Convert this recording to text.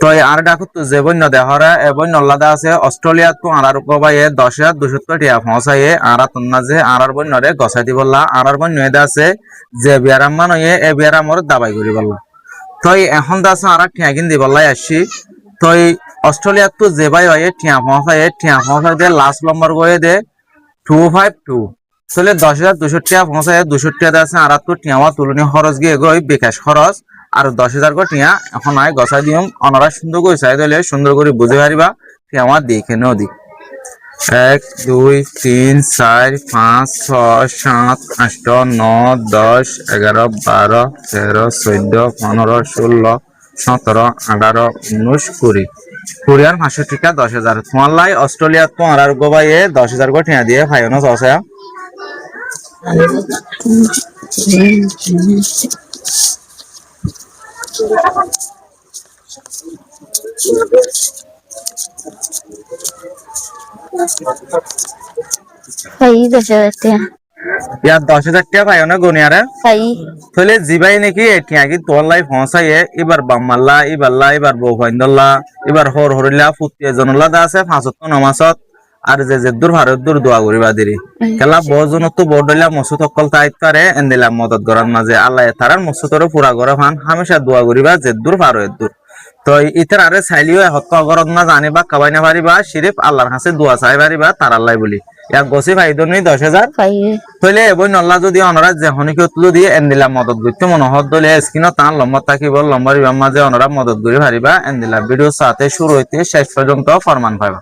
তো আর ডাকু তো যে বন্য দেহরা এ বন্য আল্লাদা আছে অস্ট্রেলিয়া তো আর গবাইয়ে 10,200 টিয়া পৌঁছাইয়ে আর তন্না যে আর বন্যরে গছাই দি বললা আর বন্য এদা আছে যে বিয়ারাম মানয়ে এ বিয়ারামর দাবাই করি বললা তো এখন দাস আর টিয়া কিন দি বললাই আসছি তো অস্ট্রেলিয়া তো যে বাই হয় টিয়া পৌঁছাই দে লাস্ট নম্বর গয়ে দে 252 তাহলে 10,200 টিয়া পৌঁছায় 200 টিয়া আছে আর তো টিয়াওয়া তুলনি খরচ গিয়ে গই বিকাশ খরচ আর 10,000 করে টিয়া এখন আয় গছাই দিম অনারা সুন্দর করে চাই দিলে সুন্দর করে বুঝে পারিবা টিয়াওয়া দেখে নদী 1 2 3 4 5 6 7 8 9 10 11 12 13 14 15 16 17 18 19 20 কোরিয়ার 500 টিকা 10,000 তোমার লাই অস্ট্রেলিয়া তো আর গোবাইয়ে 10,000 করে টিয়া দিয়ে ভাই না সসয়া सही दस देते हैं ইয়ার 10,000 টাকা পাইও না গনিয়ারে सही তাহলে জিবাই নাকি এটিয়া কি তোর লাই পৌঁছাইয়ে এবার বাম্মাল্লা এবার বউ ফাইন্দল্লা এবার হরিলা ফুটিয়ে জনলা দা আছে 5 নামাজত আর যে দূর ভারত দূর দোয়া করিবা দিরি খেলা বজন তো বড়লা মসুত অকল তাইত পারে এন্দিলা মদত করার মাঝে আল্লাহ তারার মসুতরে পুরা করে ফান হামেশা দোয়া করিবা যে দূর ভারত দূর তো ইতার আরে চাইলিও হত্য করত না জানিবা কাবাই না পারিবা সিরিফ আল্লাহর কাছে দোয়া চাই পারিবা তার আল্লাহ বলি ইয়াক গছি ফাইদন নি 10,000 सही তইলে এবই নল্লা যদি অনরা যেহনি কতলু দিয়ে এন্দিলা মদত করতে মনোহর দলে স্ক্রিনত তান লম্বা থাকিব লম্বা মাঝে অনরা মদত করি পারিবা এন্দিলা ভিডিও সাথে শুরু হইতে শেষ পর্যন্ত ফরমান পাইবা।